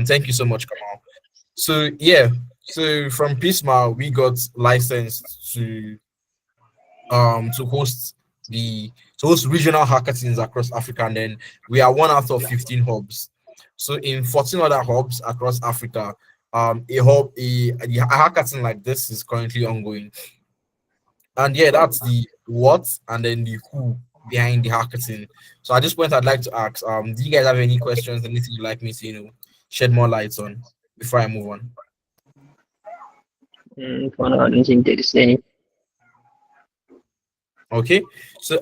Thank you so much, Kamal. So yeah, so from Pisma we got licensed to host the to host regional hackathons across Africa, and then we are one out of 15 hubs. So in 14 other hubs across Africa, a hackathon like this is currently ongoing. And yeah, that's the what and then the who behind the hackathon. So at this point, I'd like to ask, do you guys have any questions, anything you'd like me to, shed more light on before I move on? For now, I don't think there is any. Okay. So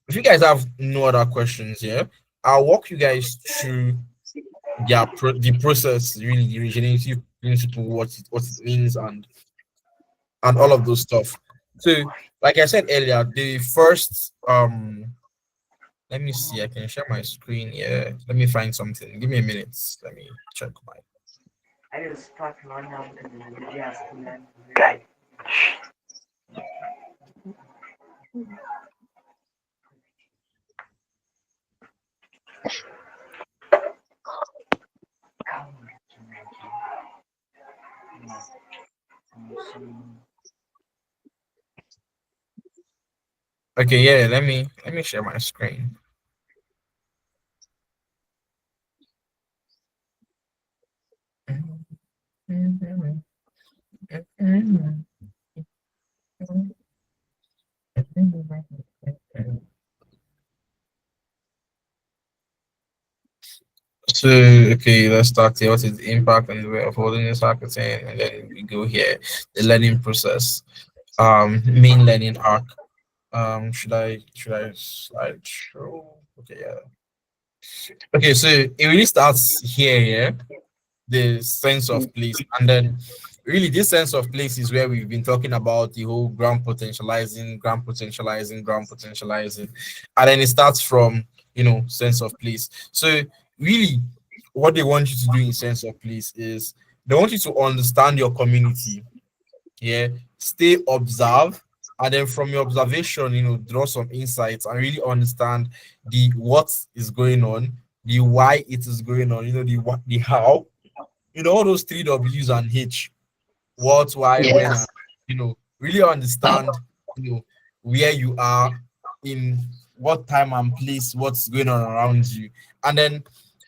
if you guys have no other questions here, I'll walk you guys through the process, really the regenerative principle, what it means, and all of those stuff. So, like I said earlier, the first let me see, I can share my screen here. Let me find something. Give me a minute. Let me check my. Okay, yeah, let me share my screen. So, okay, let's start here. What is the impact and the way of holding this hackathon? And then we go here, the learning process, main learning arc. Should I slide show? Okay, yeah. Okay, so it really starts here, yeah, the sense of place, and then really this sense of place is where we've been talking about the whole ground potentializing, and then it starts from sense of place. So really, what they want you to do in sense of place is they want you to understand your community, yeah, stay observe, and then from your observation, draw some insights and really understand the what is going on, the why it is going on, the what, the how, all those three W's and H, what, why, when, and Yes. really understand, where you are in what time and place, what's going on around you. And then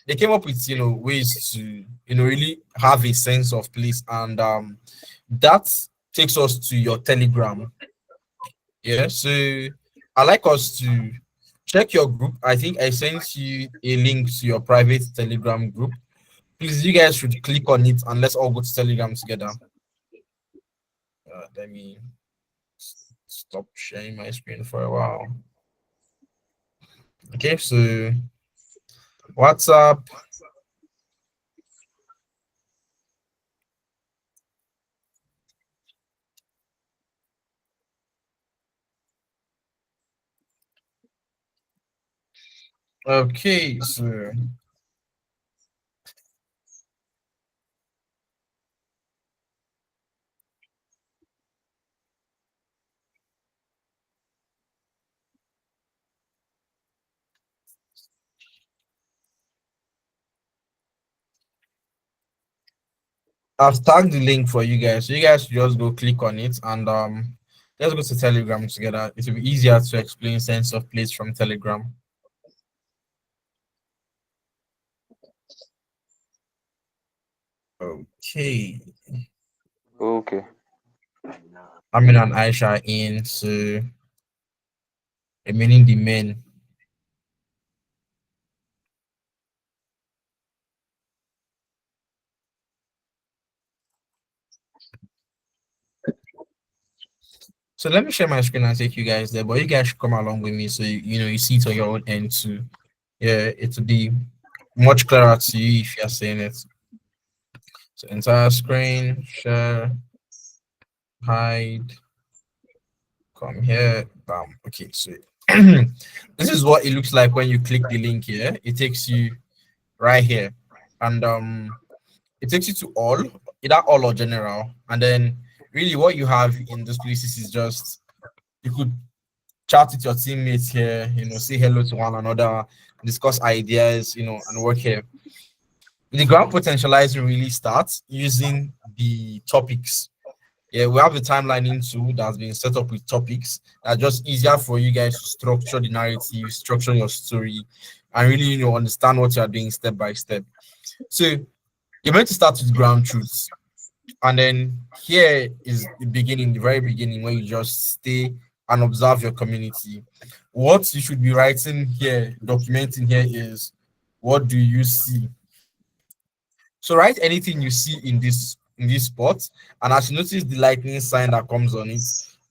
they came up with, ways to, really have a sense of place. And that takes us to your Telegram. Yeah. So I like us to check your group. I think I sent you a link to your private Telegram group. Please, you guys should click on it and let's all go to Telegram together. Let me stop sharing my screen for a while. Okay, so WhatsApp. Okay, so I've tagged the link for you guys. So you guys just go click on it and let's go to Telegram together. It will be easier to explain sense of place from Telegram. Okay. Okay. Amin and Aisha in, so remaining the men. So let me share my screen and take you guys there, but you guys should come along with me so you see it on your own end too. Yeah, it will be much clearer to you if you're saying it. So entire screen, share, hide, come here, bam. Okay, so this is what it looks like when you click the link here. It takes you right here, and it takes you to all, either all or general, and then really what you have in those places is just you could chat with your teammates here, say hello to one another, discuss ideas, and work here. The ground potentializing really starts using the topics. Yeah, we have a timeline into that's been set up with topics that just easier for you guys to structure the narrative, structure your story, and really, understand what you're doing step by step. So you're meant to start with ground truths. And then here is the beginning, the very beginning, where you just stay and observe your community. What you should be writing here, documenting here is, what do you see? So write anything you see in this spot. And as you notice the lightning sign that comes on it,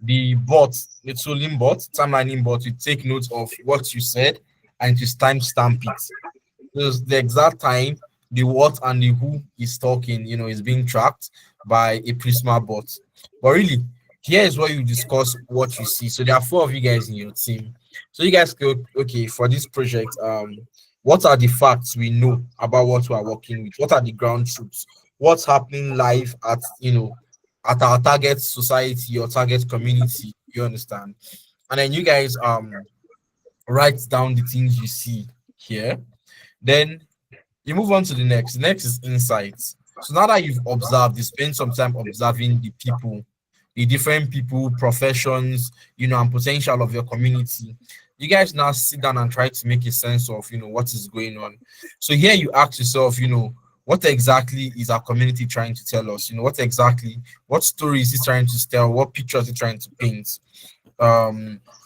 the tooling bot, timelining bot, you take note of what you said and just timestamp it. Because the exact time, the what and the who is talking, is being tracked by a Prisma bot. But really, here is where you discuss what you see. So there are four of you guys in your team. So you guys go, okay, for this project, what are the facts we know about what we are working with? What are the ground truths? What's happening live at our target society or target community? You understand? And then you guys write down the things you see here. Then you move on to the next. The next is insights. So now that you've observed, you spend some time observing the different people, professions, and potential of your community. You guys now sit down and try to make a sense of, what is going on. So here you ask yourself, what exactly is our community trying to tell us? What story is it trying to tell? What picture is it trying to paint?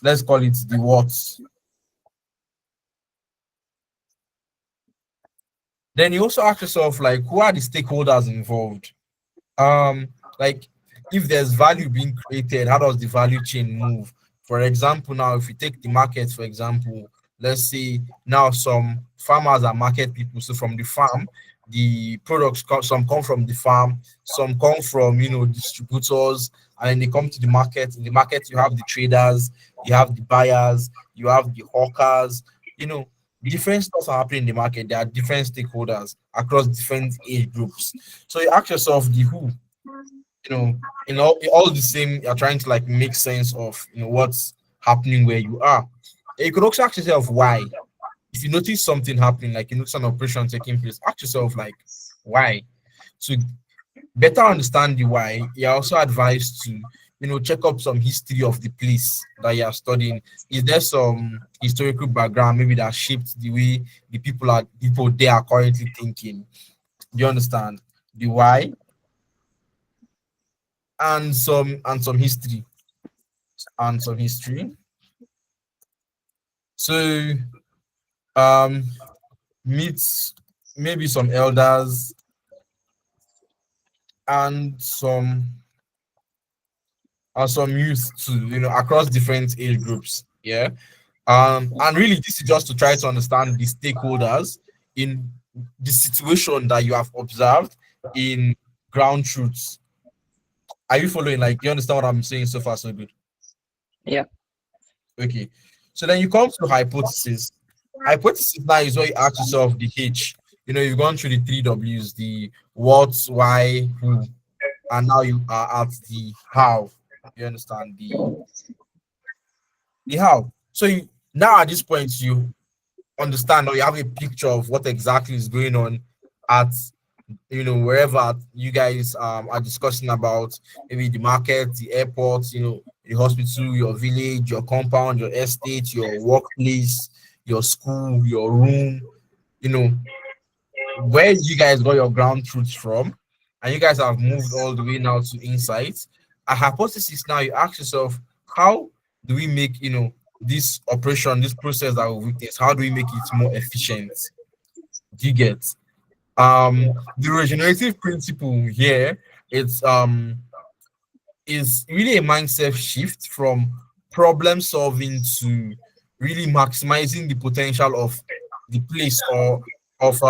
Let's call it the what. Then you also ask yourself, like, who are the stakeholders involved? um like, if there's value being created, how does the value chain move? For example, now if you take the market, for example, let's say now some farmers are market people. So from the farm, the products come, some come from the farm, some come from distributors, and then they come to the market. In the market you have the traders, you have the buyers, you have the hawkers. Different stuff are happening in the market. There are different stakeholders across different age groups. So you ask yourself the who, in all the same, you're trying to like make sense of what's happening where you are. And you could also ask yourself why. If you notice something happening, like you notice an operation taking place, ask yourself like why. So better understand the why. You're also advised to check up some history of the place that you are studying. Is there some historical background maybe that shaped the way the people they are currently thinking? Do you understand the why? And some history. So um meet maybe some elders and some youth too, across different age groups. Yeah. And really this is just to try to understand the stakeholders in the situation that you have observed in ground truths. Are you following? Like, you understand what I'm saying so far, so good? Yeah. Okay. So then you come to hypothesis. Hypothesis now is where you ask yourself the H. You've gone through the three W's, the what, why, who, and now you are at the how. You understand the how. So now at this point you understand, or you have a picture of what exactly is going on at wherever you guys are discussing about, maybe the market, the airport, the hospital, your village, your compound, your estate, your workplace, your school, your room, you know, where you guys got your ground truths from, and you guys have moved all the way now to insights. A hypothesis now, you ask yourself, how do we make this operation, this process that we witness, how do we make it more efficient? Do you get? The regenerative principle here, it's is really a mindset shift from problem solving to really maximizing the potential of the place, or of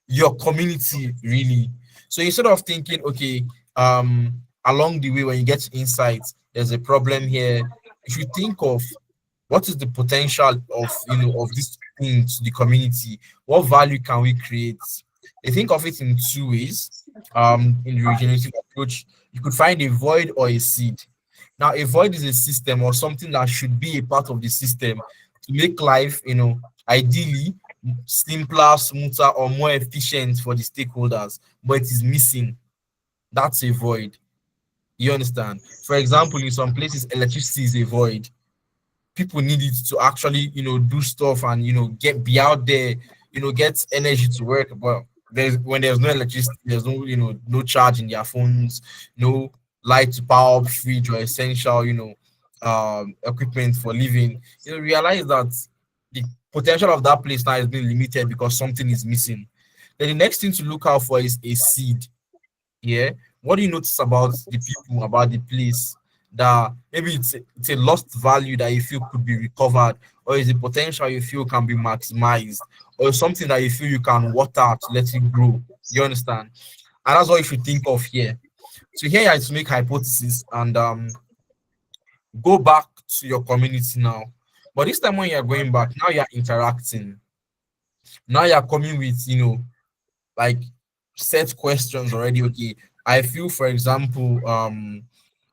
your community, really. So instead of thinking, okay, along the way when you get to insights, there's a problem here, you should think of what is the potential of this thing to the community. What value can we create? They think of it in two ways. In the regenerative approach, you could find a void or a seed. Now a void is a system or something that should be a part of the system to make life, ideally simpler, smoother, or more efficient for the stakeholders, but it is missing. That's a void. You understand? For example, in some places, electricity is a void. People need it to actually, do stuff and get be out there, get energy to work. But there's no electricity, there's no charge in their phones, no light to power up fridge or essential, equipment for living. Realize that the potential of that place now has been limited because something is missing. Then the next thing to look out for is a seed. Yeah. What do you notice about the people, about the place, that maybe it's a lost value that you feel could be recovered, or is the potential you feel can be maximized, or something that you feel you can water to let it grow? You understand? And that's what you should think of here. So here you have to make hypothesis and go back to your community now. But this time when you're going back, now you're interacting. Now you're coming with, like set questions already. Okay. I feel, for example,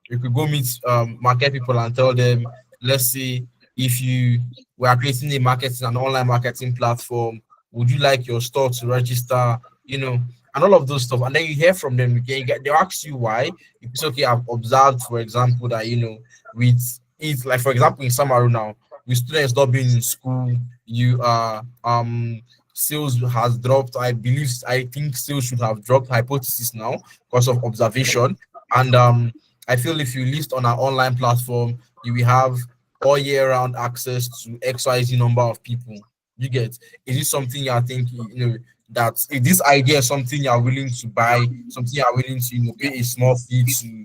you could go meet market people and tell them, let's say if you were creating a marketing an online marketing platform, would you like your store to register, and all of those stuff. And then you hear from them, they ask you why. It's okay, I've observed, for example, that with it, like for example in Samaru now, with students not being in school, you are sales has dropped. I think sales should have dropped, hypothesis now, because of observation. And I feel if you list on our online platform, you will have all year round access to XYZ number of people. You get, is this something you are thinking, that is this idea something you are willing to buy, something you are willing to, pay a small fee to,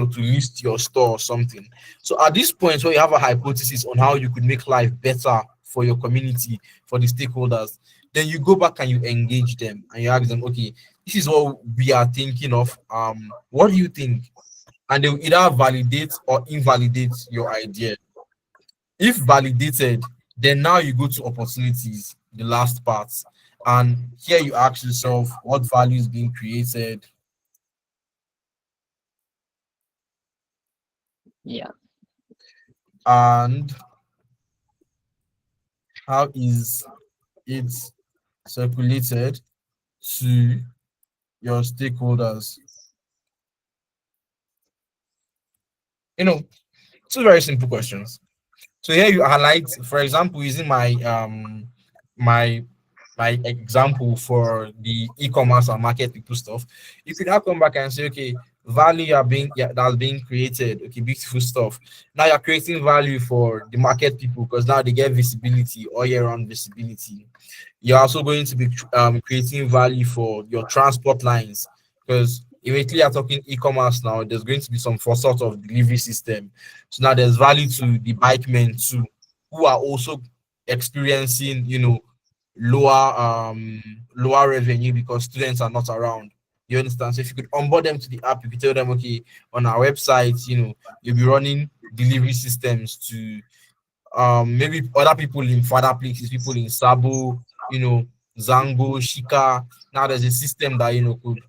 to list your store or something. So at this point, where you have a hypothesis on how you could make life better for your community, for the stakeholders, then you go back and you engage them and you ask them, okay, this is what we are thinking of. What do you think? And they will either validate or invalidate your idea. If validated, then now you go to opportunities, the last part. And here you ask yourself what value is being created Yeah. and how is it circulated to your stakeholders. Two very simple questions. So here you highlight, for example, using my my example for the e-commerce and market people stuff, you could now come back and say, okay, value are being that's being created. Okay, beautiful stuff. Now you're creating value for the market people because now they get visibility, all year round visibility. You're also going to be creating value for your transport lines because immediately you're talking e-commerce now, there's going to be some sort of delivery system. So now there's value to the bike men too, who are also experiencing, lower revenue because students are not around. You understand? So if you could onboard them to the app, you could tell them, okay, on our website, you'll be running delivery systems to maybe other people in further places, people in Sabo, you know, Zango, Shika. Now there's a system that could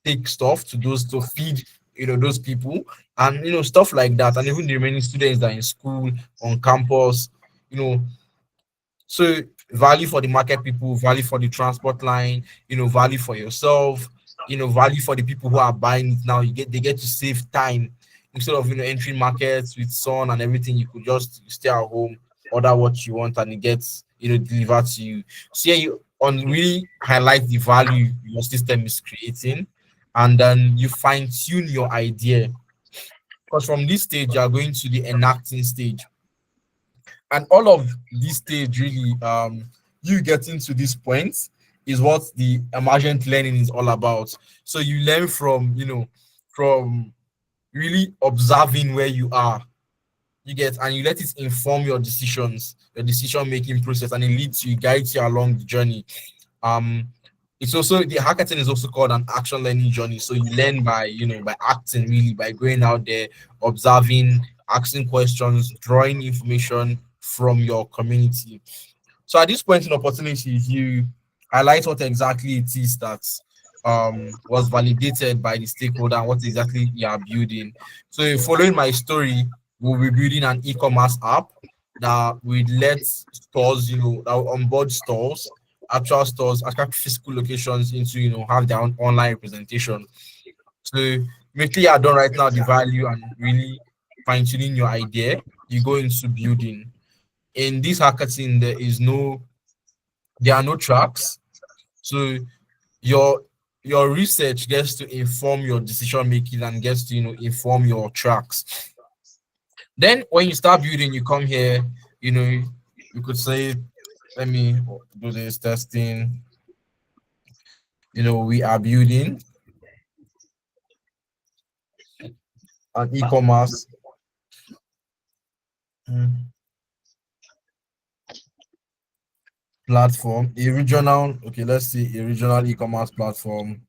take stuff to those to feed those people and stuff like that, and even the remaining students that are in school on campus, you know. So value for the market people, value for the transport line, value for yourself, value for the people who are buying it now. They get to save time instead of entering markets with sun and everything. You could just stay at home, order what you want, and it gets delivered to you. So yeah, you on really highlight the value your system is creating, and then you fine tune your idea. Because from this stage, you are going to the enacting stage, and all of this stage really you getting to this point is what the emergent learning is all about. So you learn from from really observing where you are, you get, and you let it inform your decisions, your decision making process, and it leads you, guides you along the journey. um it's also, the hackathon is also called an action learning journey. So you learn by by acting, really by going out there, observing, asking questions, drawing information from your community. So at this point in opportunity, you highlight what exactly it is that was validated by the stakeholder and what exactly you are building. So following my story, we'll be building an e-commerce app that will let stores, that will onboard stores actual stores, attract physical locations into, have their own online representation. So immediately you are done right now the value and really fine tuning your idea, you go into building. In this hackathon, there are no tracks. So your your research gets to inform your decision making and gets to inform your tracks. Then when you start building, you come here, you could say, let me do this testing. We are building an e-commerce mm, platform, a regional, okay, let's see, a regional e-commerce platform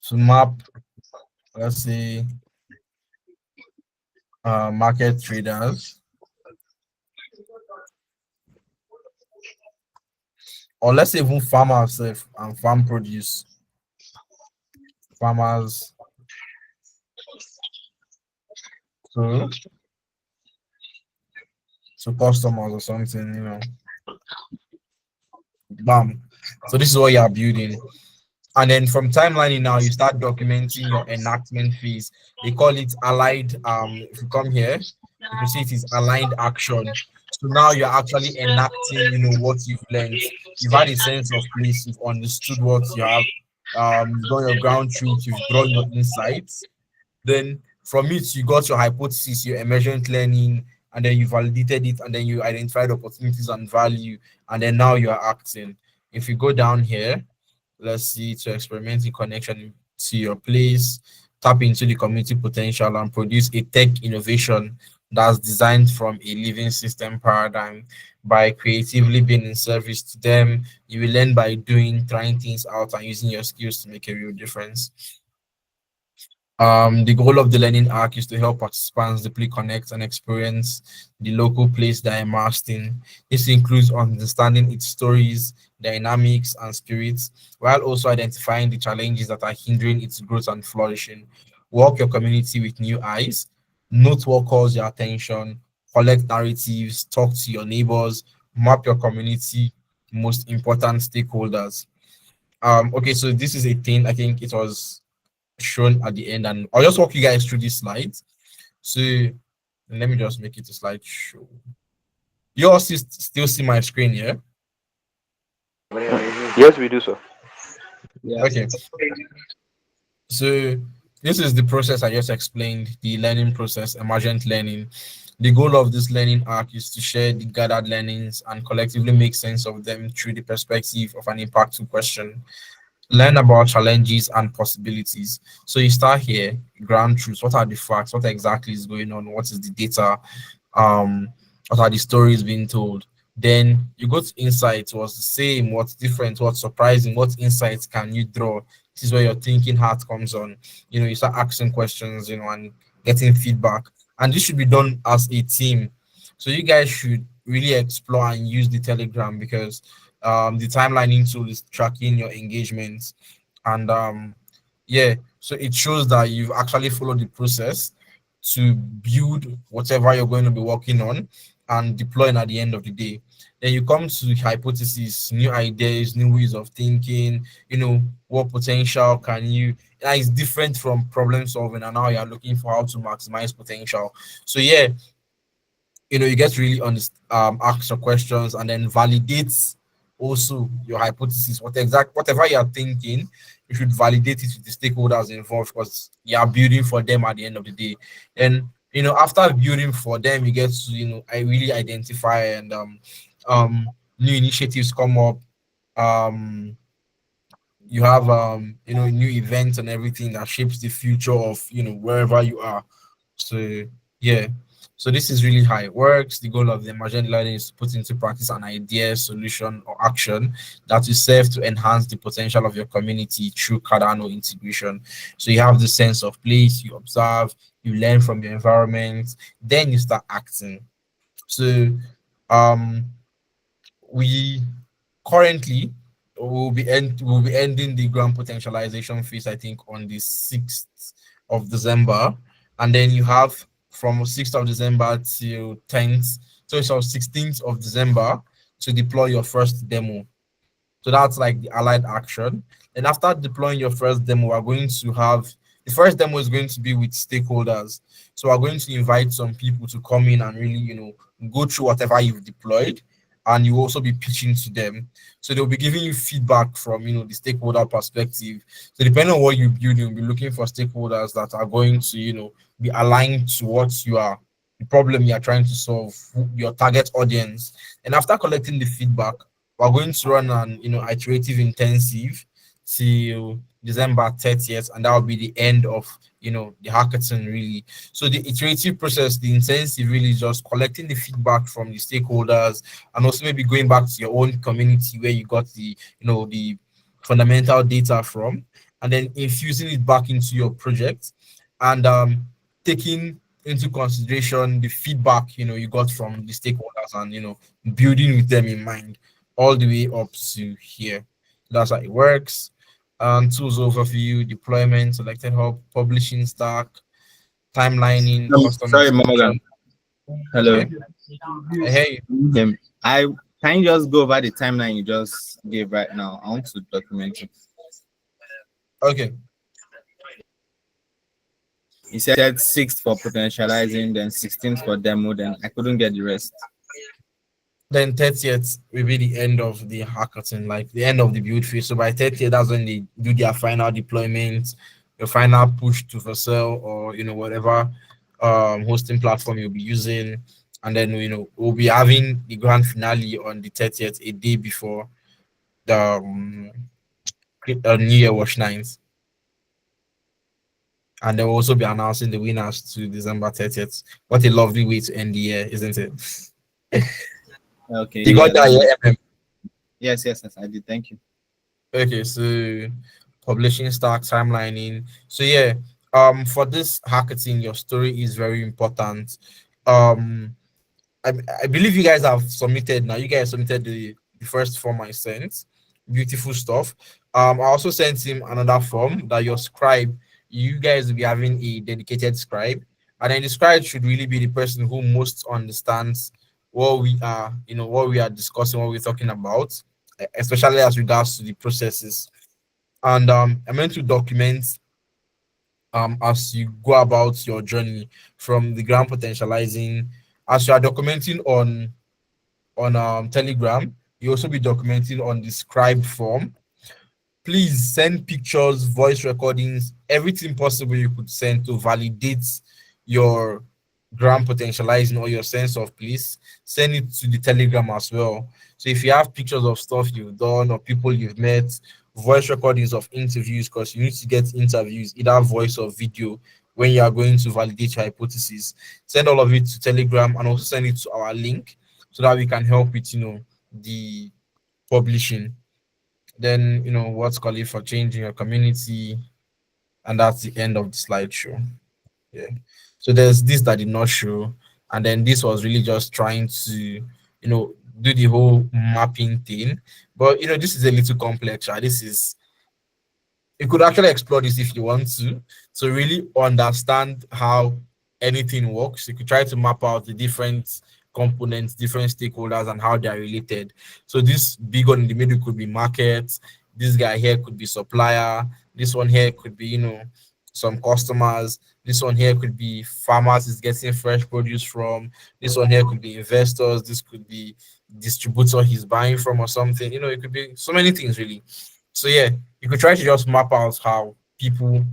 to map, let's say, market traders, or let's say even farmers and farm produce, farmers to customers or something, bam. So this is what you are building. And then from timelining now, you start documenting your enactment phase. They call it allied. If you come here, you can see it is aligned action. So now you're actually enacting, what you've learned. You've had a sense of place, you've understood what you have, you've done your ground truth, you've drawn your insights. Then from it, you got your hypothesis, your emergent learning, and then you validated it, and then you identified opportunities and value, and then now you are acting. If you go down here, let's see, to experiment in connection to your place, tap into the community potential and produce a tech innovation that's designed from a living system paradigm. By creatively being in service to them, you will learn by doing, trying things out, and using your skills to make a real difference. The goal of the learning arc is to help participants deeply connect and experience the local place they are immersed in. This includes understanding its stories, dynamics, and spirits, while also identifying the challenges that are hindering its growth and flourishing. Walk your community with new eyes, note what calls your attention, collect narratives, talk to your neighbors, map your community, most important stakeholders. Okay, so this is a thing. I think it was shown at the end, and I'll just walk you guys through these slides. So let me just make it a slideshow. You all still see my screen, yeah? Yes, we do so. Yeah. Okay. So this is the process I just explained, the learning process, emergent learning. The goal of this learning arc is to share the gathered learnings and collectively make sense of them through the perspective of an impactful question. Learn about challenges and possibilities. So you start here, ground truths. What are the facts? What exactly is going on? What is the data? um what are the stories being told? Then you go to insights. What's the same, what's different, what's surprising, what insights can you draw? This is where your thinking hat comes on. You start asking questions, and getting feedback, and this should be done as a team. So you guys should really explore and use the Telegram, because the timelining tool is tracking your engagements, and yeah, so it shows that you've actually followed the process to build whatever you're going to be working on and deploying at the end of the day. Then you come to hypothesis, new ideas, new ways of thinking, what potential can you, that is different from problem solving, and now you're looking for how to maximize potential. So yeah, you get to really ask your questions and then validate also your hypothesis. Whatever you're thinking, you should validate it with the stakeholders involved, because you are building for them at the end of the day. And after building for them, you get to I really identify, and new initiatives come up. You have new events and everything that shapes the future of wherever you are. So yeah, so this is really how it works. The goal of the emergent learning is to put into practice an idea, solution, or action that will serve to enhance the potential of your community through Cardano integration. So you have the sense of place, you observe, you learn from your environment, then you start acting. So um we currently we'll be ending the grand potentialization phase, I think, on the 6th of December. And then you have from 6th of December till 10th, so it's on 16th of December to deploy your first demo. So that's like the allied action. And after deploying your first demo, we're going to have the first demo is going to be with stakeholders. So we're going to invite some people to come in and really, go through whatever you've deployed, and you also be pitching to them. So they'll be giving you feedback from, the stakeholder perspective. So depending on what you build, you'll be looking for stakeholders that are going to, be aligned to what you are, the problem you are trying to solve, your target audience. And after collecting the feedback, we're going to run an iterative intensive till December 30th, and that will be the end of the hackathon really. So the iterative process, the intensive really is just collecting the feedback from the stakeholders, and also maybe going back to your own community where you got the fundamental data from, and then infusing it back into your project, and taking into consideration the feedback you got from the stakeholders, and building with them in mind all the way up to here. That's how it works. Tools overview, deployment, selected hub, publishing stack, timelining, custom Sorry, extension. Morgan. Hello. Okay. Hey, I can you just go over the timeline you just gave right now? I want to document it. okay. You said sixth for potentializing, then 16th for demo, then I couldn't get the rest. Then 30th will be the end of the hackathon, like the end of the build phase. So by 30th, that's when they do their final deployment, the final push to Vercel, or whatever hosting platform you'll be using. And then we'll be having the grand finale on the 30th, a day before the New Year Watch Nights. And then we'll also be announcing the winners to December 30th. What a lovely way to end the year, isn't it? Okay, You yeah, got that, that's good. yeah? Yes, I did. Thank you. Okay, so publishing stack, timelining. So yeah, for this hackathon, your story is very important. Um, I believe you guys have submitted now. You guys submitted the first form I sent. Beautiful stuff. I also sent him another form that your scribe, you guys will be having a dedicated scribe. And then the scribe should really be the person who most understands what we are discussing, what we're talking about, especially as regards to the processes. And I'm meant to document as you go about your journey from the ground potentializing, as you are documenting on Telegram, you also be documenting on the scribe form. Please send pictures, voice recordings, everything possible you could send to validate your gram potentializing or your sense of place. Send it to the Telegram as well. So if you have pictures of stuff you've done or people you've met, voice recordings of interviews, because you need to get interviews, either voice or video, when you are going to validate your hypothesis. Send all of it to Telegram, and also send it to our link so that we can help with the publishing. Then what's called it for changing your community, and that's the end of the slideshow. Yeah. So there's this that did not show, and then this was really just trying to do the whole mapping thing. But this is a little complex, right? This is You could actually explore this if you want to really understand how anything works. You could try to map out the different components, different stakeholders, and how they are related. So this big one in the middle could be market. This guy here could be supplier. This one here could be some customers. This one here could be farmers is getting fresh produce from. This one here could be investors. This could be distributor he's buying from or something. It could be so many things really. So yeah, you could try to just map out how people,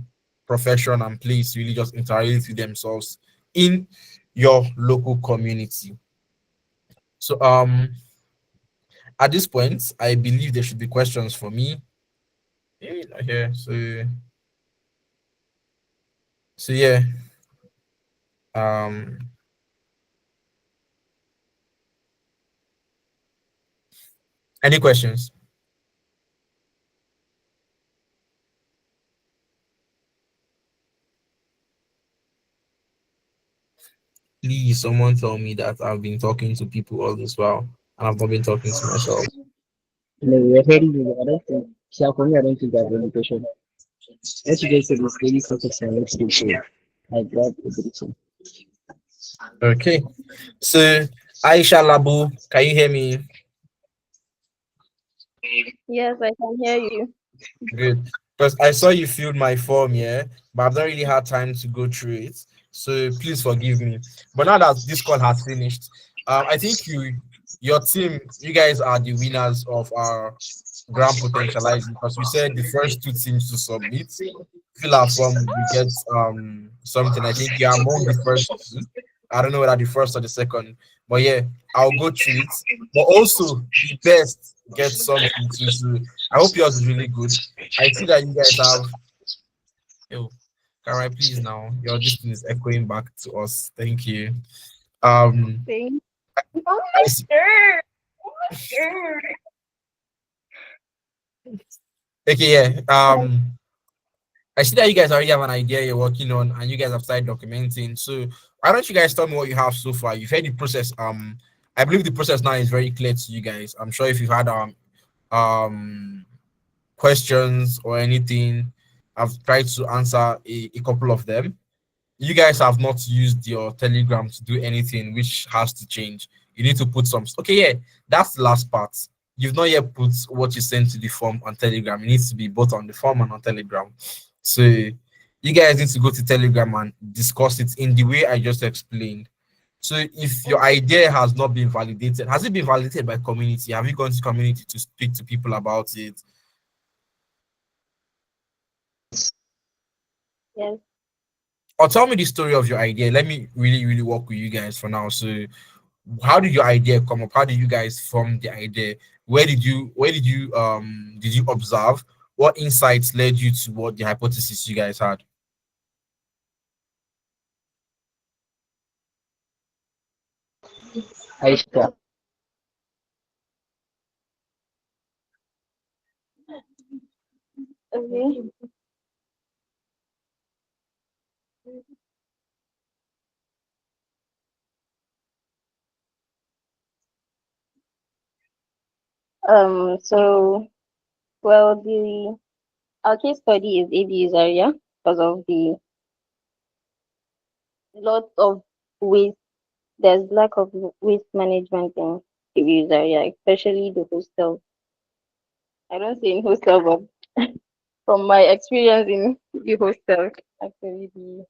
profession, and place really just interact with themselves in your local community. So at this point, I believe there should be questions for me. Here. So yeah. Um any questions? Please, someone tell me that I've been talking to people all this while and I've not been talking to myself. No, we're heading to I don't think, see, for me, I don't think I have any question. What you guys said was really focused on next week, so I got a bit of Okay. So Aisha Labu, can you hear me? Yes, I can hear you. Good. Because I saw you filled my form, yeah, but I've not really had time to go through it. So please forgive me. But now that this call has finished, I think your team, you guys are the winners of our grand potentializing because we said the first two teams to submit fill our form, we get something. I think you're among the first two. I don't know whether the first or the second, but yeah, I'll go through it. But also the best get something too. So I hope yours is really good. I see that you guys have. Oh, can I please now? Your this thing is echoing back to us. Thank you. Um, Thank I see. Okay, yeah. I see that you guys already have an idea you're working on, and you guys have started documenting. So why don't you guys tell me what you have so far? You've heard the process. I believe the process now is very clear to you guys. I'm sure if you've had um questions or anything, I've tried to answer a couple of them. You guys have not used your Telegram to do anything, which has to change. You need to put some. Okay, yeah, that's the last part. You've not yet put what you sent to the form on Telegram. It needs to be both on the form and on Telegram. So you guys need to go to Telegram and discuss it in the way I just explained. So if your idea has not been validated, has it been validated by community? Have you gone to community to speak to people about it? yes. Or tell me the story of your idea. Let me really, really work with you guys for now. So how did your idea come up? How did you guys form the idea? Did you observe? What insights led you to what the hypothesis you guys had? Aisha. Okay. So well, the our case study is ABU's area because of the lot of waste. There's lack of waste management in ABU's area, especially the hostel. I don't say in hostel, but from my experience in the hostel, actually the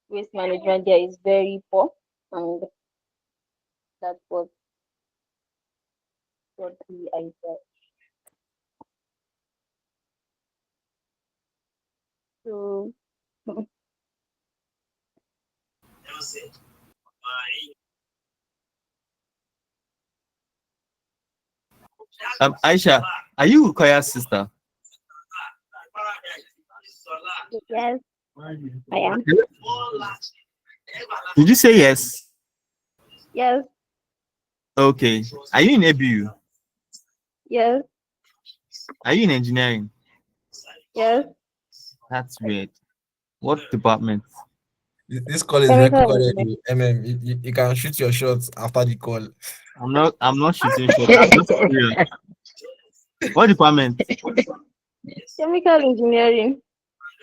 waste management there is very poor, and that's what the idea. So Aisha, are you Ukoya's sister? yes, I am. Did you say yes? Yes, Okay. Are you in ABU? yes, Are you in engineering? yes. That's weird. What department? This call is Chemical recorded. engineering. You can shoot your shots after the call. I'm not shooting shot. I'm just curious. What department? Chemical engineering.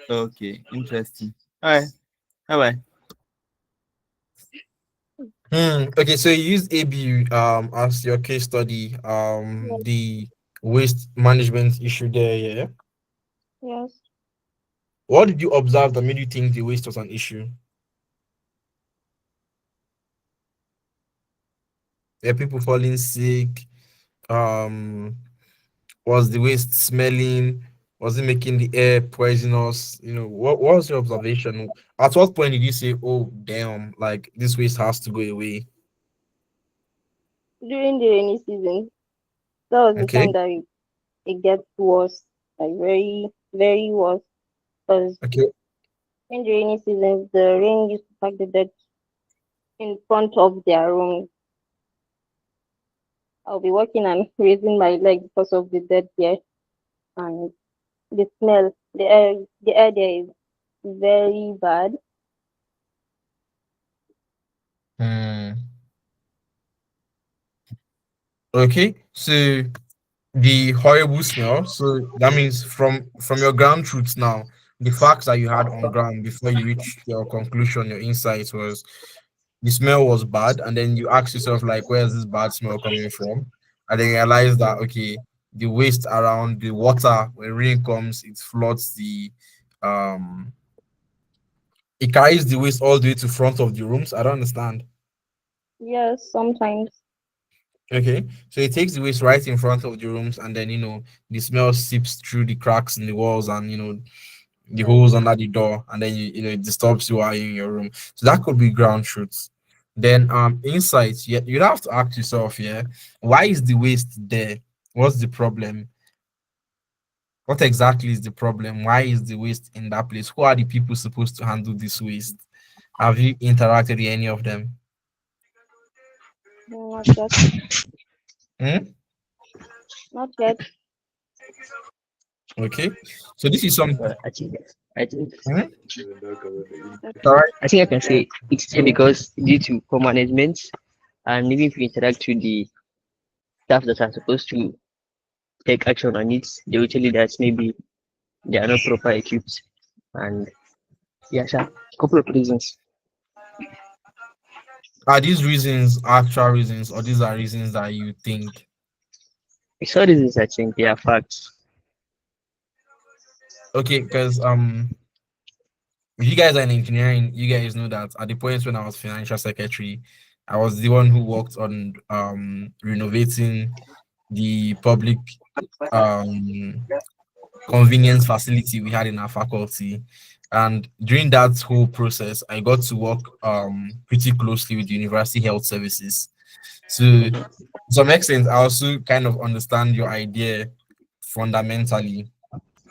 Okay, interesting. All right. Bye bye. Okay, so you use ABU as your case study, Yes, the waste management issue there, yeah. yes. What did you observe that made you think the waste was an issue? Were people falling sick? Um, was the waste smelling? Was it making the air poisonous? What was your observation? At what point did you say, "Oh, damn! Like this waste has to go away"? During the rainy season, that was the Okay, time that it gets worse, like very, very worse. Because okay. in the rainy season, the rain used to pack the dirt in front of their room. I'll be walking and raising my leg because of the dirt there, and the smell, the air there is very bad. Hmm. Okay, so the horrible smell. So that means from your ground truth now, the facts that you had on ground before you reached your conclusion, your insight was the smell was bad, and then you ask yourself like, where is this bad smell coming from? And then you realize that okay, the waste around the water when rain comes, it floods the um it carries the waste all the way to front of the rooms. I don't understand. Yes, sometimes. Okay, so it takes the waste right in front of the rooms, and then the smell seeps through the cracks in the walls and the holes under the door, and then it disturbs you while you're in your room. So that could be ground truth. Then insights. Yeah, you'd have to ask yourself, yeah, why is the waste there? What's the problem? What exactly is the problem? Why is the waste in that place? Who are the people supposed to handle this waste? Have you interacted with any of them? Not yet. Hmm? Not yet. Okay, so this is some. I think I think Hmm? All Okay. right. I think I can say it's there because due to poor management, and even if you interact with the staff that are supposed to take action on it, they will tell you that maybe they are not proper equipped. And yeah, sure. Couple of reasons. Are these reasons actual reasons, or these are reasons that you think? It's all reasons I think they are facts. Okay, because if you guys are in engineering, you guys know that at the point when I was financial secretary, I was the one who worked on renovating the public um convenience facility we had in our faculty. And during that whole process, I got to work pretty closely with the university health services. So to some extent, I also kind of understand your idea fundamentally.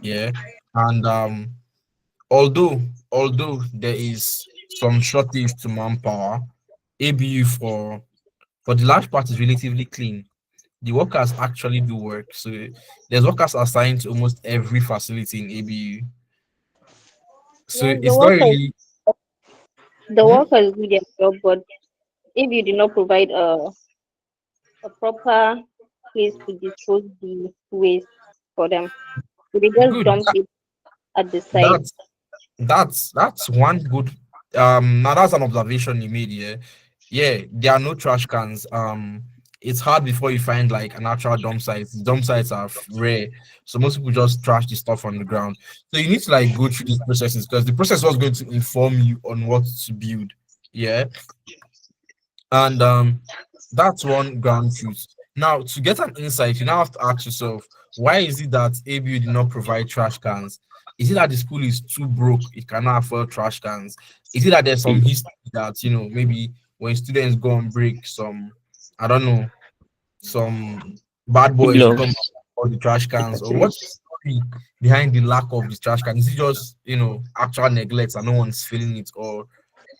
Yeah. And although there is some shortage to manpower, ABU for the large part is relatively clean. The workers actually do work. So there's workers assigned to almost every facility in ABU. So Yes, it's not really. the Hmm? workers do their job, but if you do not provide a proper place to dispose the waste for them, so they just Good. dump it at the side. That's that's one good now that's an observation you made. Yeah, yeah, there are no trash cans. It's hard before you find like an actual dump site. Dump sites are rare, so most people just trash the stuff on the ground. So you need to like go through these processes because the process was going to inform you on what to build. Yeah. And that's one ground truth. Now, to get an insight, you now have to ask yourself, why is it that ABU did not provide trash cans? Is it that the school is too broke, it cannot afford trash cans? Is it that there's some history that, maybe when students go on break, I don't know, some bad boys will come Gloves. all the trash cans? Or Actually, what's the story behind the lack of the trash cans? Is it just, actual neglect and no one's feeling it? Or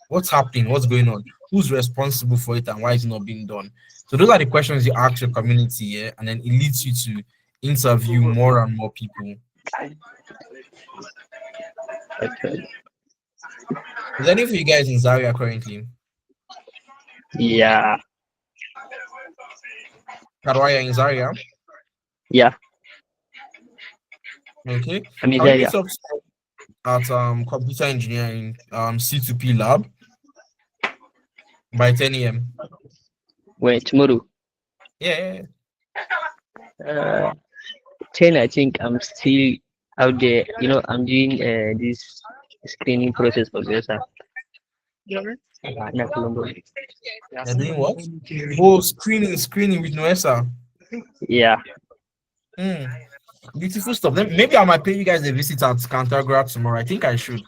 what's happening? What's going on? Who's responsible for it and why is it not being done? So those are the questions you ask your community, yeah, and then it leads you to interview more and more people. actually. Is any of you guys in Zaria currently? Yeah, Karwaya in Zaria? yeah. Okay. I mean, Can we there, yeah. meet up at computer engineering C2P lab by 10 a.m.? When tomorrow, Yeah, yeah, uh, 10, I think I'm still out there. You know, I'm doing this screening process for visa. Na Colombo. yeah. You're doing what? Oh, screening with Noesa. Yeah. Hmm. Beautiful stuff. Then maybe I might pay you guys a visit at Cantergrad tomorrow. I think I should.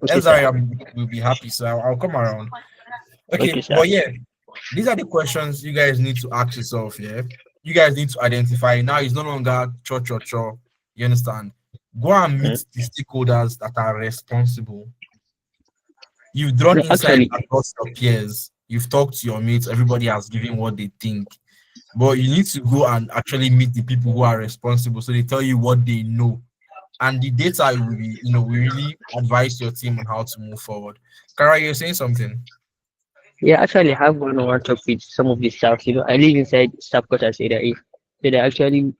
Okay, sir. Elzaria will be happy, so I'll come around. Okay, Okay, sir. but yeah, these are the questions you guys need to ask yourself. Yeah, you guys need to identify now. It's no longer cho. You understand? Go and Mm. meet the stakeholders that are responsible. You've drawn No, insight actually, across your peers. You've talked to your mates. Everybody has given what they think. But you need to go and actually meet the people who are responsible, so they tell you what they know, and the data will be, we really advise your team on how to move forward. Kara, you're saying something? yeah, actually, I have one-on-one talk with some of the staff. You know, I live inside staff quarters area. So they actually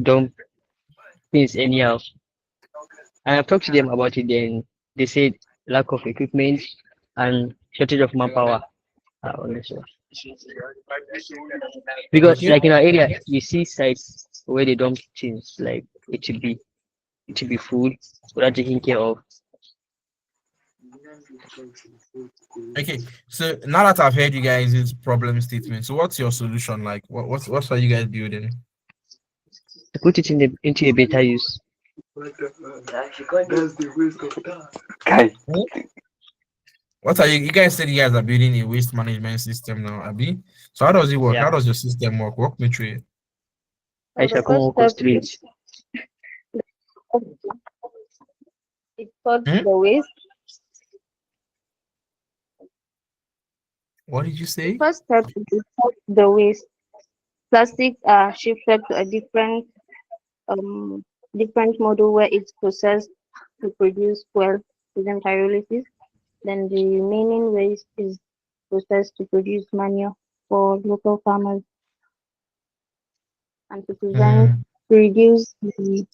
dump things anyhow. And I've talked to them about it. Then they said lack of equipment and shortage of manpower are on this one. Because Okay. like in our area, you see sites where they dump things like it should be food without taking care of. Okay. So now that I've heard you guys' problem statement, so what's your solution like? What are you guys building? To put it into a better use. Guy, Hmm? What are you guys said you guys are building a waste management system now, Abby? So how does it work? Yeah, How does your system work? Walk me through it. I So the shall come first walk us step through is it. it cuts Hmm? the waste. What did you The say? first step is to cut the waste. Plastics are shifted to a um different model where it's processed to produce fuel using pyrolysis. Then the remaining waste is processed to produce manure for local farmers and Hmm. to reduce the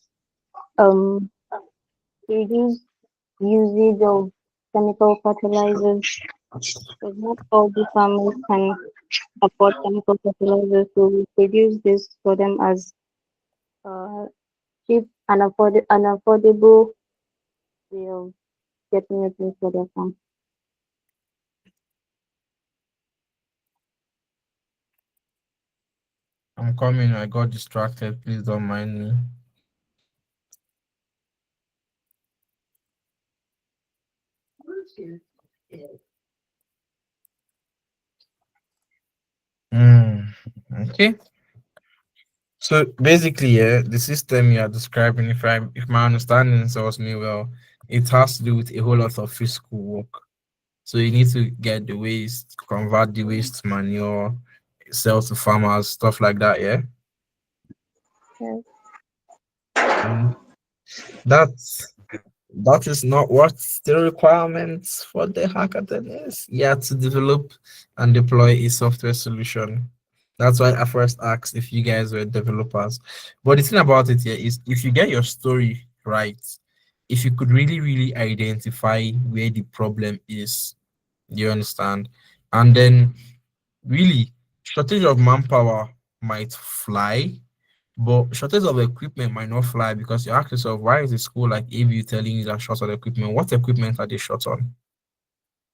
um to reduce usage of chemical fertilizers. Because not all the farmers can afford chemical fertilizers, so we produce this for them as uh, cheap and affordable way of getting it for their farm. I'm coming. I got distracted. Please don't mind me. Hmm. Okay. So basically, yeah, the system you are describing, if my understanding serves me well, it has to do with a whole lot of physical work. So you need to get the waste, convert the waste to manure, sell to farmers, stuff like that. Yeah. Yes. Mm. That's That is not what the requirements for the hackathon is. You have to develop and deploy a software solution. That's why I first asked if you guys were developers. But the thing about it here is if you get your story right, if you could really, really identify where the problem is, you understand? And then really, shortage of manpower might fly, but shortage of equipment might not fly because you ask yourself, why is the school like ABU telling you that short on equipment? What equipment are they short on?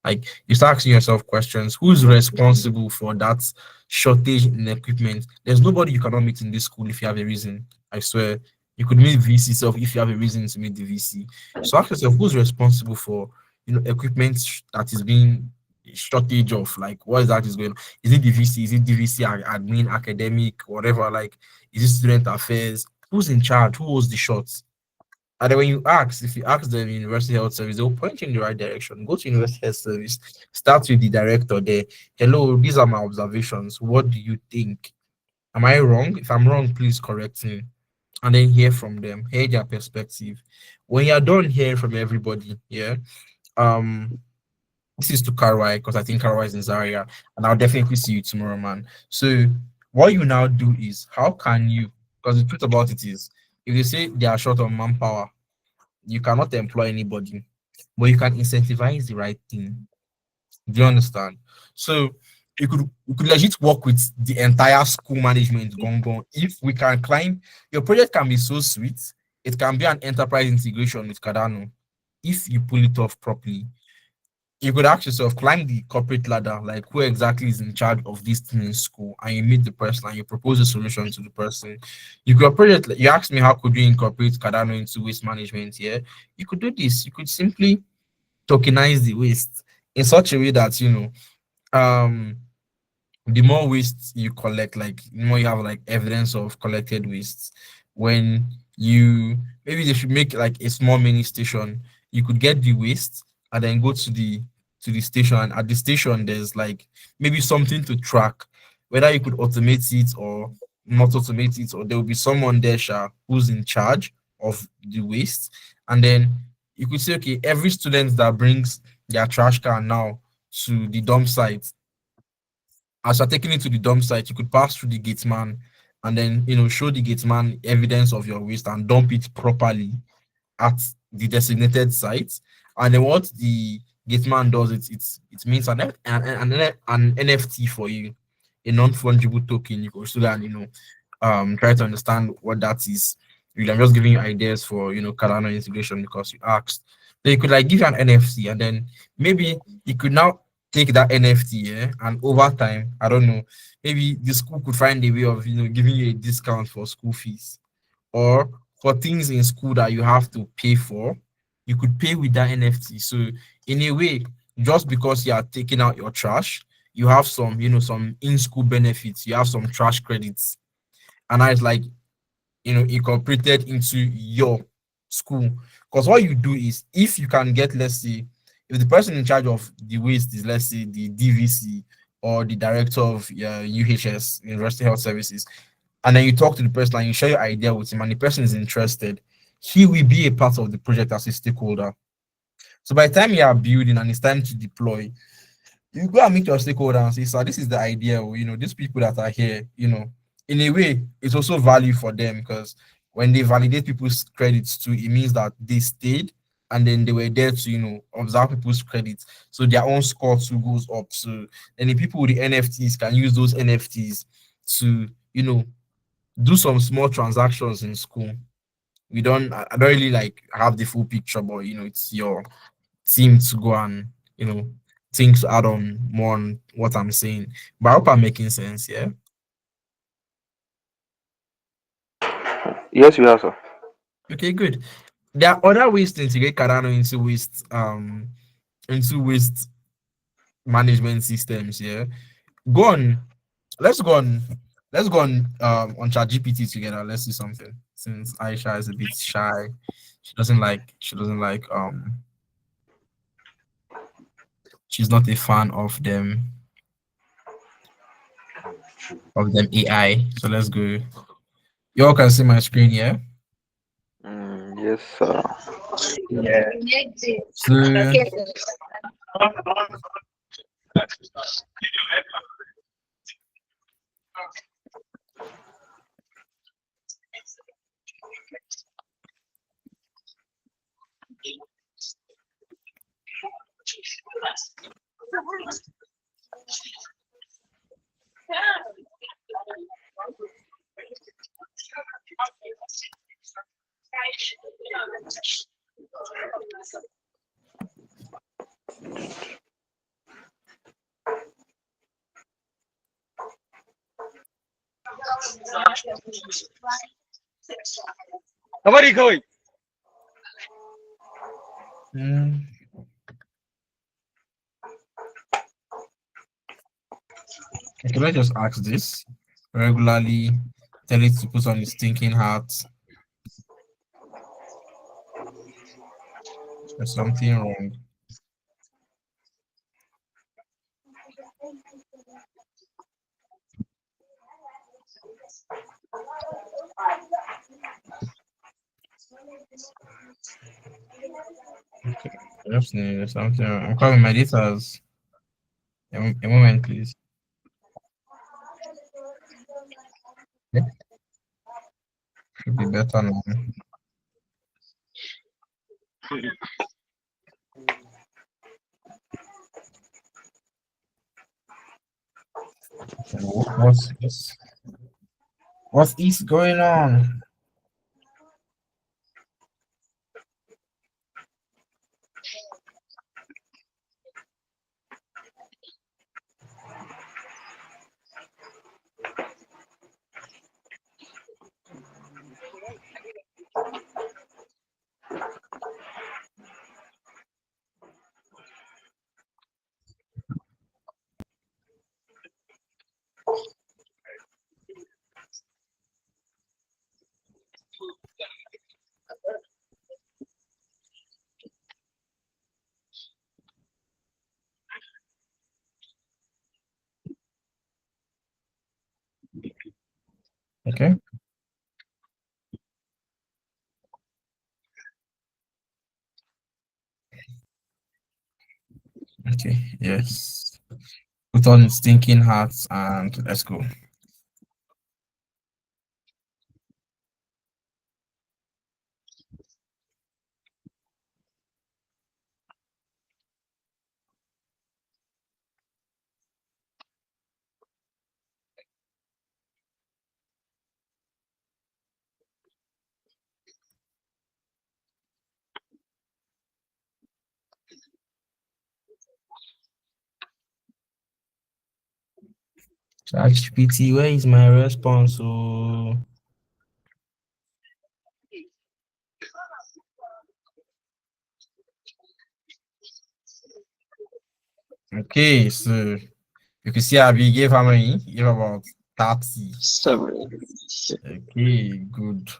Like you start asking yourself questions, who's responsible for that shortage in equipment? There's nobody you cannot meet in this school if you have a reason. I swear. You could meet VC self if you have a reason to meet the VC. So ask yourself who's responsible for equipment that is being shortage of, like what exactly is going on? Is it the VC? Is it DVC admin, academic, whatever? Like, is it student affairs? Who's in charge? Who holds the shots? And then when if you ask them University Health Service, they'll point you in the right direction. Go to University Health Service, start with the director there. Hello, these are my observations. What do you think? Am I wrong? If I'm wrong, please correct me. And then hear from them, hear their perspective. When you're done hearing from everybody, yeah, um, this is to Karwai because I think Karwai is in Zaria, and I'll definitely see you tomorrow, man. So what you now do is how can you? Because the truth about it is, if they say they are short on manpower, you cannot employ anybody, but you can incentivize the right thing. Do you understand? So you could legit work with the entire school management gone. If we can climb, your project can be so sweet, it can be an enterprise integration with Cardano. If you pull it off properly, you could ask yourself, climb the corporate ladder, like who exactly is in charge of this thing in school, and you meet the person and you propose a solution to the person. You could approach it. You asked me how could you incorporate Cardano into waste management here. You could do this. You could simply tokenize the waste in such a way that um the more waste you collect, like the more you have like evidence of collected waste. When you maybe they should make like a small mini station, you could get the waste and then go to the station. And at the station, there's like maybe something to track, whether you could automate it or not automate it, or there will be someone there, who's in charge of the waste. And then you could say, okay, every student that brings their trash can now to the dump site, as you're taking it to the dump site, you could pass through the gate man and then show the gate man evidence of your waste and dump it properly at the designated site. And then what the gate man does, it means an NFT for you, a non-fungible token. You go so that try to understand what that is. I'm just giving you ideas for Cardano integration because you asked. So you could like give you an NFT, and then maybe you could now take that NFT, yeah, and over time, I don't know, maybe the school could find a way of giving you a discount for school fees, or for things in school that you have to pay for, you could pay with that NFT. So in a way, just because you are taking out your trash, you have some, some in-school benefits, you have some trash credits, and that is like incorporated into your school. Because what you do is, if you can get, let's say, if the person in charge of the waste is, let's say, the DVC or the director of UHS, University Health Services, and then you talk to the person and you share your idea with him, and the person is interested, he will be a part of the project as a stakeholder. So by the time you are building and it's time to deploy, you go and meet your stakeholder and say, "Sir, this is the idea. Or, these people that are here, in a way, it's also value for them because when they validate people's credits too, it means that they stayed and then they were there to, observe people's credits. So their own score too goes up. So then the people with the NFTs can use those NFTs to, do some small transactions in school. I don't really like have the full picture, but it's your team to go and think to add on more on what I'm saying. But I hope I'm making sense, yeah. Yes, you are, sir. Okay, good. There are other ways to integrate Cardano into waste management systems, yeah. Go on, let's go on on ChatGPT together. Let's do something. Since Aisha is a bit shy, she doesn't like she's not a fan of them AI. So let's go. You all can see my screen, yeah? Yes, sir. Yeah. So Somebody going. mm, okay, let's just ask this regularly. Tell it to put on its thinking hat. There's something wrong. Okay, I just need there's something wrong. I'm calling my data. A moment, please. Okay, should be better now. Okay, what's going on? Okay, okay, yes. Put on its thinking hat and let's go. ChatGPT, where is my response? Oh, okay. So you can see Abby gave how many? He gave about 30. Sorry. Okay, good.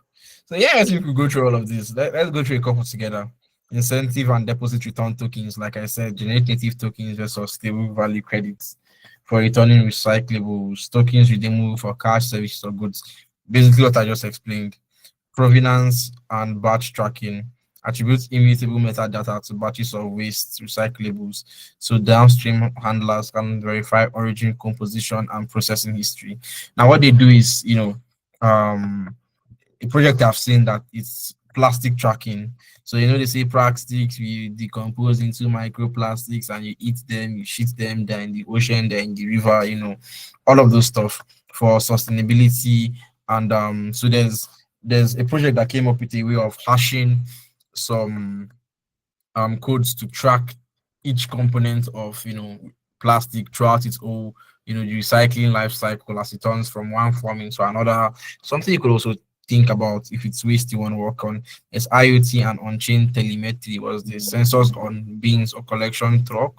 So yeah, I think we could go through all of this. Let's go through a couple together. Incentive and deposit return tokens, like I said, generate native tokens versus stable value credits for returning recyclables, tokens redeemable for cash services or goods. Basically, what I just explained. Provenance and batch tracking attributes immutable metadata to batches of waste recyclables, so downstream handlers can verify origin, composition, and processing history. Now, what they do is, a project I've seen that it's plastic tracking. So they say plastics we decompose into microplastics and you eat them, you shit them, they're in the ocean, they're in the river, all of those stuff for sustainability. And so there's a project that came up with a way of hashing some codes to track each component of plastic throughout its whole the recycling life cycle as it turns from one form into another. Something you could also think about if it's waste you want to work on is IoT and on-chain telemetry. Was the sensors on bins or collection truck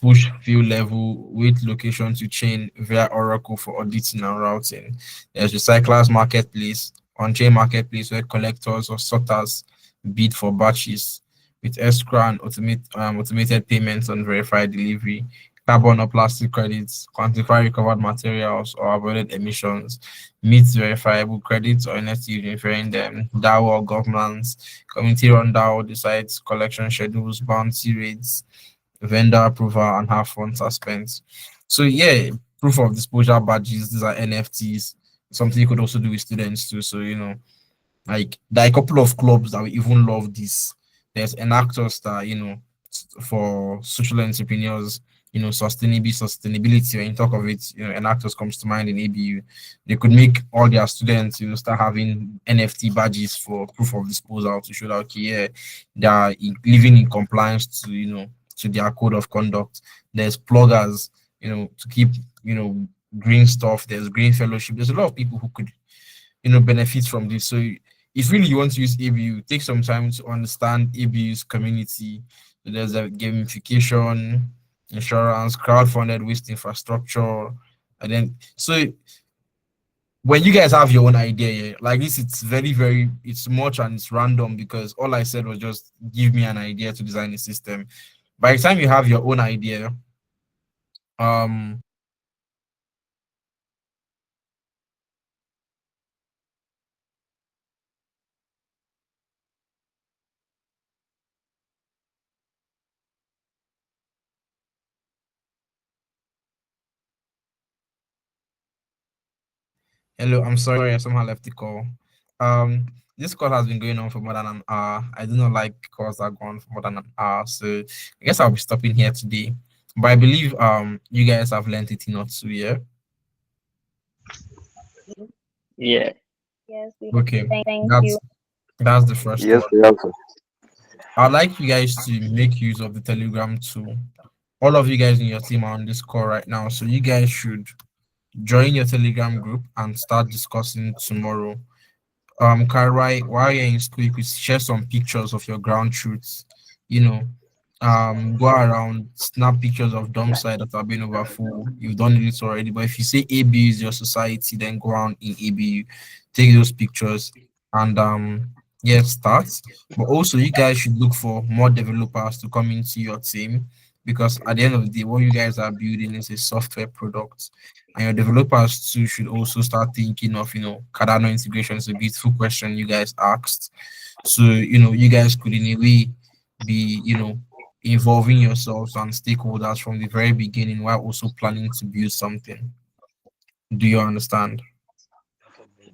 push field level weight location to chain via Oracle for auditing and routing. There's recyclers marketplace, on-chain marketplace where collectors or sorters bid for batches with escrow and automated payments on verified delivery. Carbon or plastic credits, quantify recovered materials or avoided emissions, meet verifiable credits or NFT referring them, DAO or governance, community run DAO decides collection schedules, bounty rates, vendor approval, and have funds are spent. So yeah, proof of disclosure badges, these are NFTs, something you could also do with students too. So like there are a couple of clubs that we even love this. There's Enactors that for social entrepreneurs, sustainability. When you talk of it, Enactors comes to mind in ABU. They could make all their students, start having NFT badges for proof of disposal to show that okay, yeah, they are living in compliance to to their code of conduct. There's bloggers, to keep green stuff. There's green fellowship. There's a lot of people who could benefit from this. So if really you want to use ABU, take some time to understand ABU's community. So there's a gamification, insurance, crowd-funded waste infrastructure, and then so when you guys have your own idea, yeah, like this, it's very, very, it's much and it's random because all I said was just give me an idea to design a system. By the time you have your own idea, um, hello, I'm sorry, I somehow left the call. Um, this call has been going on for more than an hour. I do not like calls that go on for more than an hour, so I guess I'll be stopping here today. But I believe you guys have learned it enough too, yeah. Yeah. Yes, we Okay, thank you. that's the first Yes, one. we also. I'd like you guys to make use of the Telegram too. All of you guys in your team are on this call right now, so you guys should join your Telegram group and start discussing tomorrow. Karai, while you're in school, you could share some pictures of your ground truths. You know, go around, snap pictures of dump site that have been overfull. You've done it already, but if you say ABU is your society, then go around in ABU, take those pictures, and yeah, start. But also, you guys should look for more developers to come into your team because at the end of the day, what you guys are building is a software product, and your developers too should also start thinking of Cardano integrations. A beautiful question you guys asked. So you guys could in a way be involving yourselves and stakeholders from the very beginning while also planning to build something. Do you understand?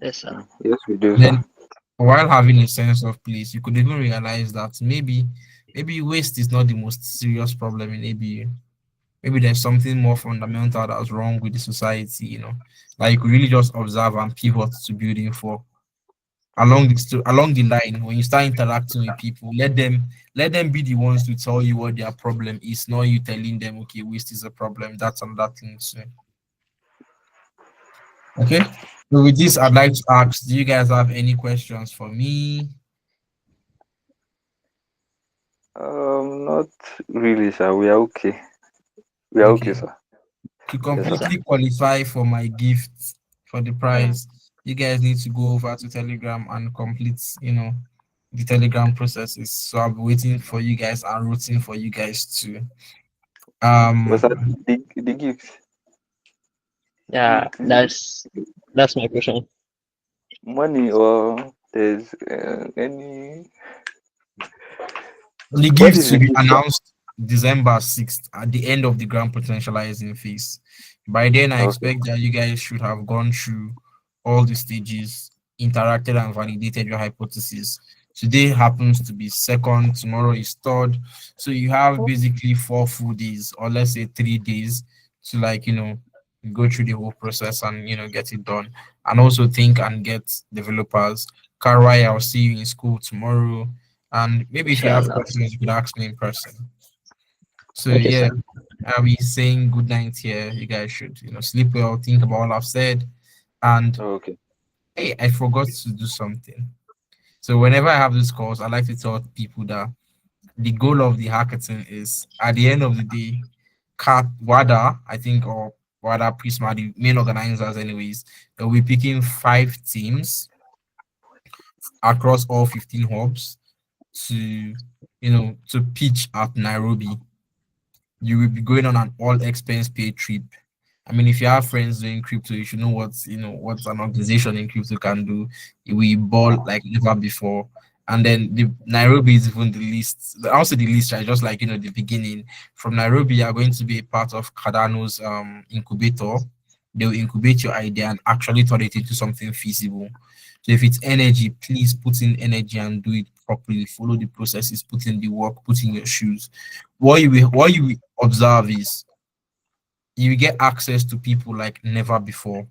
Yes, sir. Yes, we do, sir. Then while having a sense of place, you could even realize that maybe waste is not the most serious problem in ABU. Maybe there's something more fundamental that's wrong with the society, like you could really just observe and pivot to building for. along the line when you start interacting with people, let them be the ones to tell you what their problem is, not you telling them, okay, waste is a problem. That's another thing too. Okay. So with this, I'd like to ask, do you guys have any questions for me? Not really, sir. We are okay. We are okay, Okay. sir. To Yes, sir. completely qualify for my gift for the Mm. prize, you guys need to go over to Telegram and complete, the Telegram processes. So I'll be waiting for you guys and rooting for you guys to But sir, um the gift, Yeah, the that's my question. money or there's any. the What gift is to the be gift, sir? announced December 6th at the end of the grant potentializing phase. By then, I Okay. expect that you guys should have gone through all the stages, interacted and validated your hypothesis. Today happens to be second, tomorrow is third. So you have basically 4 full days, or let's say 3 days, to go through the whole process and get it done. And also think and get developers. Karai, I'll see you in school tomorrow. And maybe if you have Inshallah. questions, you could ask me in person. So Okay, yeah, sir. I'll be saying good night here. You guys should, sleep well, think about all I've said. And Okay. hey, I forgot to do something. So whenever I have these calls, I like to tell people that the goal of the hackathon is at the end of the day, Cat WADA, I think, or WADA Prisma, the main organizers, anyways, they'll be picking 5 teams across all 15 hubs to pitch at Nairobi. You will be going on an all expense paid trip. I mean, if you have friends doing crypto, you should know what an organization in crypto can do. We ball like never before. And then the Nairobi is even the least, also the least, right? Just like the beginning. From Nairobi, you are going to be a part of Cardano's incubator. They'll incubate your idea and actually turn it into something feasible. So if it's energy, please put in energy and do it properly. Follow the processes, put in the work, put in your shoes. What you will observe is you will get access to people like never before.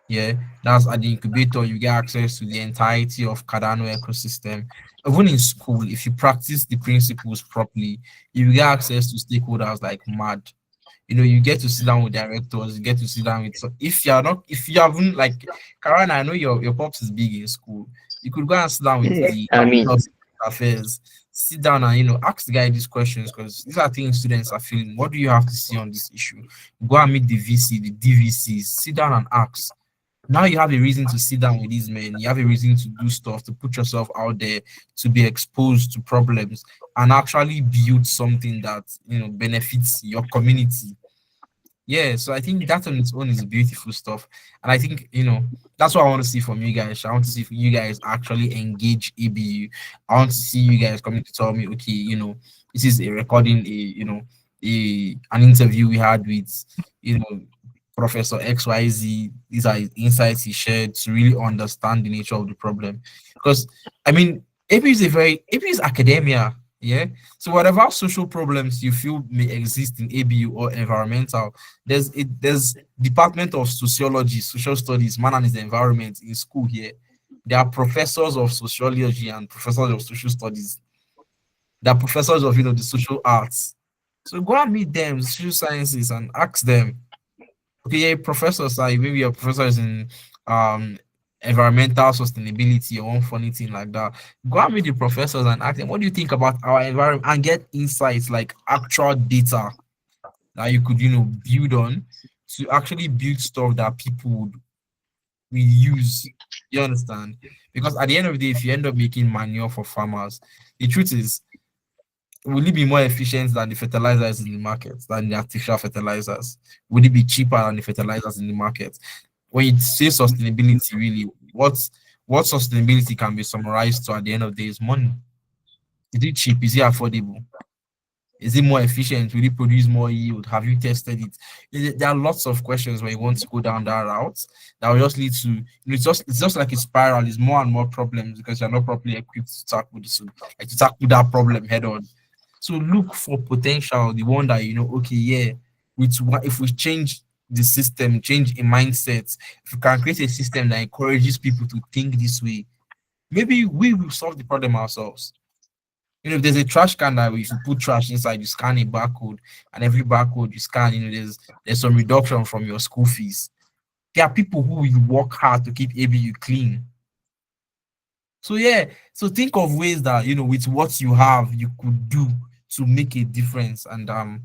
Yeah, that's at the incubator. You get access to the entirety of Cardano ecosystem. Even in school, if you practice the principles properly, you will get access to stakeholders like mad. You get to sit down with directors, you get to sit down with, so if you haven't, like, Karen, I know your pops is big in school. You could go and sit down with the I head mean, of affairs, sit down and ask the guy these questions, because these are things students are feeling. What do you have to see on this issue? Go and meet the VC, the DVCs, sit down and ask. Now you have a reason to sit down with these men. You have a reason to do stuff, to put yourself out there, to be exposed to problems, and actually build something that benefits your community. Yeah, so I think that on its own is beautiful stuff. And I think, that's what I want to see from you guys. I want to see if you guys actually engage ABU. I want to see you guys coming to tell me, okay, this is a recording, an interview we had with, you know, Professor XYZ. These are his insights he shared to really understand the nature of the problem. Because I mean, AP is academia, yeah. So whatever social problems you feel may exist in ABU or environmental, there's Department of Sociology, Social Studies, Man and His Environment in school here. There are professors of sociology and professors of social studies. There are professors of the social arts. So go and meet them, social sciences, and ask them. Okay, yeah, professors, like maybe your professor is in um environmental sustainability or one funny thing like that. Go and meet the professors and ask them, what do you think about our environment, and get insights like actual data that you could build on to actually build stuff that people will use. You understand? Because at the end of the day, if you end up making manure for farmers, the truth is, will it be more efficient than the fertilizers in the market, than the artificial fertilizers? Would it be cheaper than the fertilizers in the market? When you say sustainability, really, what sustainability can be summarized to at the end of the day is money. Is it cheap? Is it affordable? Is it more efficient? Will it produce more yield? Have you tested it? There are lots of questions when you want to go down that route that will just lead to, it's just like a spiral. It's more and more problems because you're not properly equipped to tackle this, like to tackle that problem head on. So look for potential, the one that okay, yeah, if we change the system, change a mindset, if we can create a system that encourages people to think this way, maybe we will solve the problem ourselves. If there's a trash can that if you put trash inside, you scan a barcode, and every barcode you scan, there's some reduction from your school fees. There are people who will work hard to keep ABU clean. So yeah, so think of ways that with what you have you could do to make a difference. And um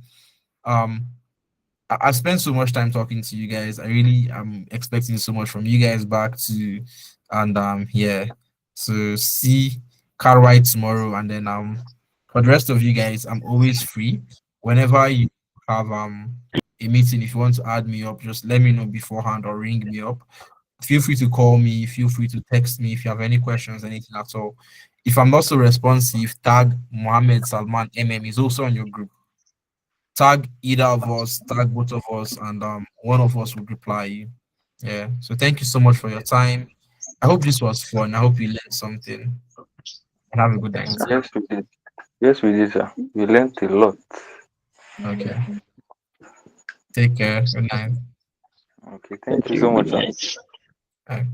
I've spent so much time talking to you guys. I really am expecting so much from you guys back to, and yeah, to see Carl tomorrow. And then for the rest of you guys, I'm always free. Whenever you have a meeting, if you want to add me up, just let me know beforehand or ring me up. Feel free to call me, feel free to text me if you have any questions, anything at all. If I'm not so responsive, tag Mohammed Salman MM is also on your group. Tag either of us, tag both of us, and one of us would reply you. Yeah. So thank you so much for your time. I hope this was fun. I hope you learned something. And have a good night. Yes, we did. Yes, we did, sir. We learned a lot. Okay. Take care. Good night. Okay, thank Thank you you. so Good much, sir. night. Bye.